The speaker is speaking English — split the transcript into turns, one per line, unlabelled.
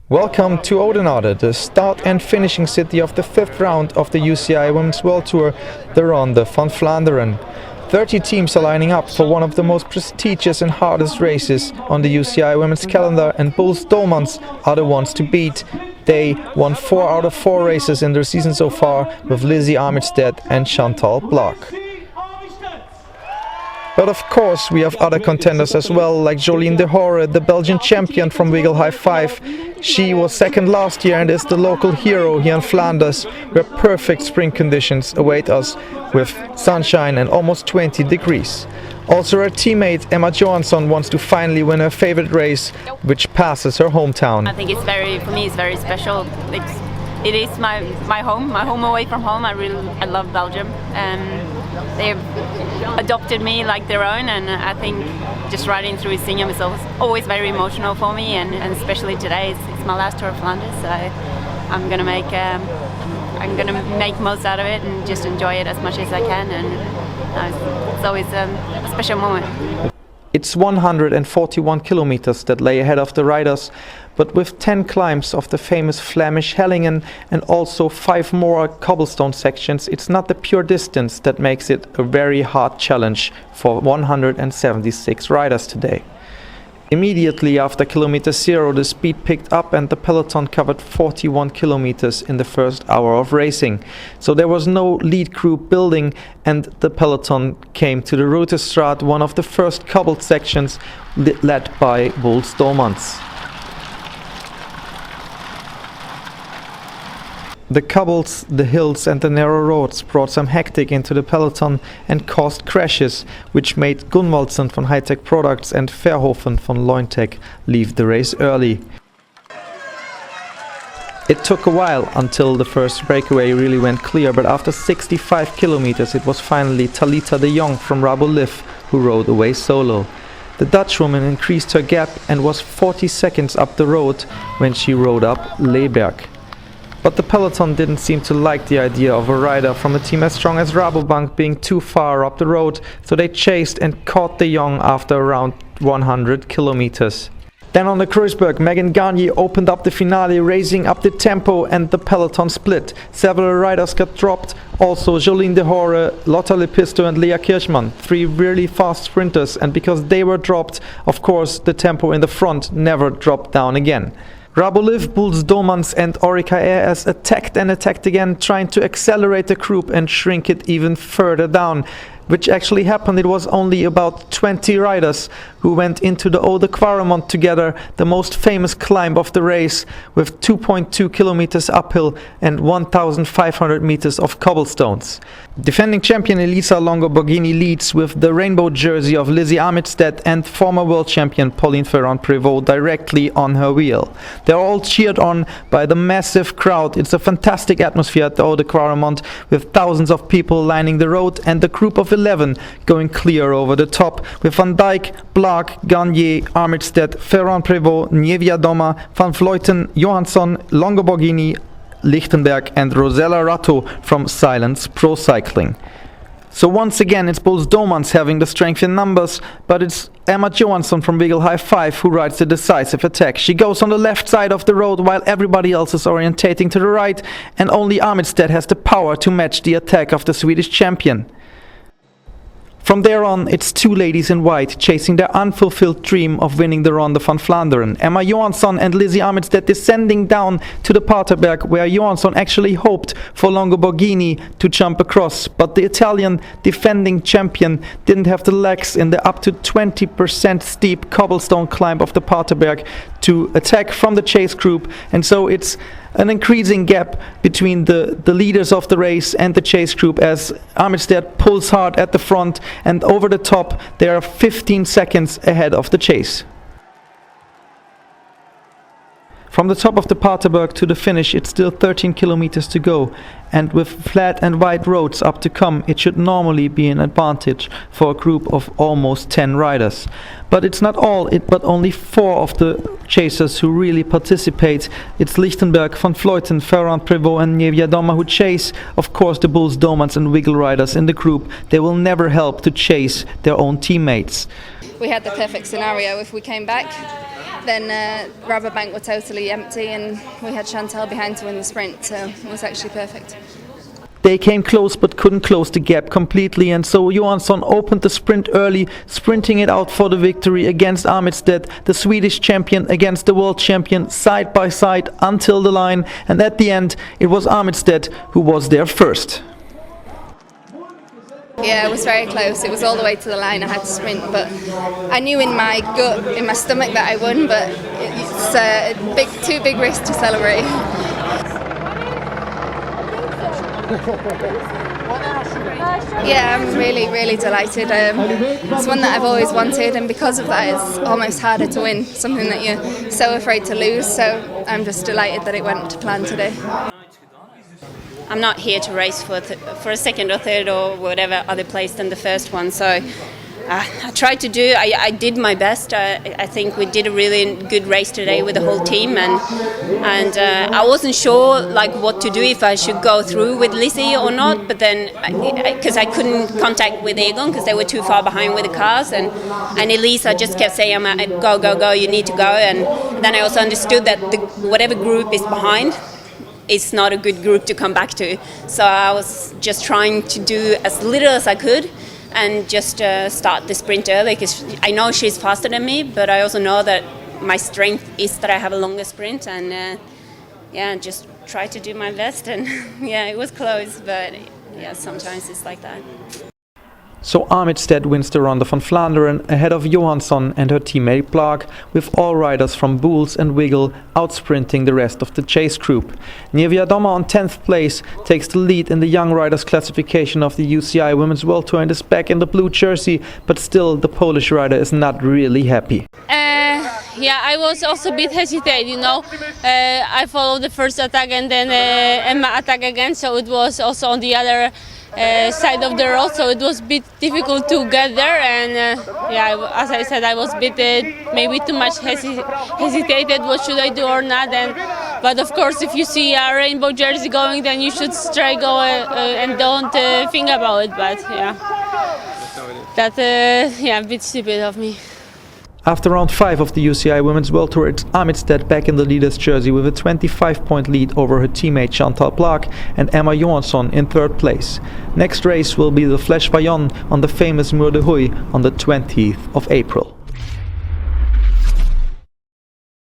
Welcome to Oudenaarde, the start and finishing city of the fifth round of the UCI Women's World Tour, the Ronde van Vlaanderen. 30 teams are lining up for one of the most prestigious and hardest races on the UCI Women's calendar, and Bulls Dolmans are the ones to beat. They won 4 out of 4 races in their season so far, with Lizzie Armitstedt and Chantal Blaak. But of course we have other contenders as well, like Jolien de Hoore, the Belgian champion from Wiggle High 5. She was second last year and is the local hero here in Flanders, where perfect spring conditions await us with sunshine and almost 20 degrees. Also her teammate Emma Johansson wants to finally win her favorite race, which passes her hometown.
I think for me it's very special. It is my home away from home. I love Belgium. They've adopted me like their own, and I think just riding through Singam is always very emotional for me, and especially today. It's my last Tour of Flanders, so I'm gonna make most out of it and just enjoy it as much as I can, and it's always a special moment.
It's 141 kilometers that lay ahead of the riders, but with 10 climbs of the famous Flemish Hellingen and also 5 more cobblestone sections, it's not the pure distance that makes it a very hard challenge for 176 riders today. Immediately after kilometer 0, the speed picked up and the peloton covered 41 kilometers in the first hour of racing. So there was no lead group building, and the peloton came to the Ruterstraat, one of the first cobbled sections, led by Bulls Dolmans. The cobbles, the hills and the narrow roads brought some hectic into the peloton and caused crashes, which made Gunvaldsen von High-Tech Products and Verhoeven von Leuntech leave the race early. It took a while until the first breakaway really went clear, but after 65 kilometers it was finally Talita de Jong from Rabo Liv who rode away solo. The Dutchwoman increased her gap and was 40 seconds up the road when she rode up Leeberg. But the peloton didn't seem to like the idea of a rider from a team as strong as Rabobank being too far up the road, so they chased and caught de Jong after around 100 kilometers. Then on the Kruisberg, Megan Gagne opened up the finale, raising up the tempo, and the peloton split. Several riders got dropped, also Jolien de Hoore, Lotta Lepisto and Lea Kirchmann, 3 really fast sprinters, and because they were dropped, of course the tempo in the front never dropped down again. Rabo Liv, Bulls Dolmans and Orica AS attacked and attacked again, trying to accelerate the group and shrink it even further down, which actually happened. It was only about 20 riders who went into the Eau de Quaremont together, the most famous climb of the race, with 2.2 kilometers uphill and 1,500 meters of cobblestones. Defending champion Elisa Longo Borghini leads with the rainbow jersey of Lizzie Armitstedt and former world champion Pauline Ferrand-Prévot directly on her wheel. They're all cheered on by the massive crowd. It's a fantastic atmosphere at the Eau de Quaremont, with thousands of people lining the road and the group of 11 going clear over the top, with Van Dijk, Blaak, Gagne, Armitstedt, Ferrand-Prévot, Niewiadoma, Van Vleuten, Johansson, Longo Borghini, Lichtenberg and Rosella Ratto from Silence Pro Cycling. So once again it's Bulls Dolmans having the strength in numbers, but it's Emma Johansson from Wiggle High 5 who rides the decisive attack. She goes on the left side of the road while everybody else is orientating to the right, and only Armitstedt has the power to match the attack of the Swedish champion. From there on, it's 2 ladies in white chasing their unfulfilled dream of winning the Ronde van Vlaanderen. Emma Johansson and Lizzie Armitstedt descending down to the Paterberg, where Johansson actually hoped for Longo Borghini to jump across, but the Italian defending champion didn't have the legs in the up to 20% steep cobblestone climb of the Paterberg to attack from the chase group, and so it's an increasing gap between the leaders of the race and the chase group as Armitstedt pulls hard at the front, and over the top they are 15 seconds ahead of the chase. From the top of the Paterberg to the finish, it's still 13 kilometers to go, and with flat and wide roads up to come, it should normally be an advantage for a group of almost 10 riders. But it's not all, but only 4 of the chasers who really participate. It's Lichtenberg, Van Vleuten, Ferrand-Prévot and Niewiadoma who chase, of course, the Bulls, Dolmans and Wiggle riders in the group. They will never help to chase their own teammates.
We had the perfect scenario if we came back. then Rabobank were totally empty and we had Chantal behind to win the sprint, so it was actually perfect.
They came close but couldn't close the gap completely, and so Johansson opened the sprint early, sprinting it out for the victory against Armitstedt, the Swedish champion against the world champion, side by side until the line, and at the end it was Armitstedt who was there first.
Yeah, it was very close. It was all the way to the line. I had to sprint, but I knew in my gut, in my stomach, that I won, but it's too big risk to celebrate. Yeah, I'm really delighted. It's one that I've always wanted, and because of that it's almost harder to win, something that you're so afraid to lose, so I'm just delighted that it went to plan today.
I'm not here to race for a second or third or whatever other place than the first one, so I tried to do. I did my best. I think we did a really good race today with the whole team, and I wasn't sure like what to do, if I should go through with Lizzie or not. But then, because I couldn't contact with Egon because they were too far behind with the cars, and Elisa just kept saying, "Go, you need to go." And then I also understood that whatever group is behind, it's not a good group to come back to. So I was just trying to do as little as I could and just start the sprint early, because I know she's faster than me, but I also know that my strength is that I have a longer sprint, and just try to do my best. And yeah, it was close, but yeah, sometimes it's like that.
So Armitstedt wins the Ronde van Vlaanderen ahead of Johansson and her teammate Clark, with all riders from Boels and Wiggle outsprinting the rest of the chase group. Niewiadoma on 10th place takes the lead in the young riders classification of the UCI Women's World Tour and is back in the blue jersey, but still the Polish rider is not really happy.
Yeah, I was also a bit hesitant, you know. I followed the first attack and then Emma attack again, so it was also on the other side of the road, so it was a bit difficult to get there, and as I said, I was a bit maybe too much hesitated what should I do or not, but of course if you see a rainbow jersey going, then you should straight go and don't think about it, but a bit stupid of me.
After round 5 of the UCI Women's World Tour, it's Armitstedt back in the leader's jersey with a 25-point lead over her teammate Chantal Blaak and Emma Johansson in 3rd place. Next race will be the Flèche Wallonne on the famous Mur de Huy on the 20th of April.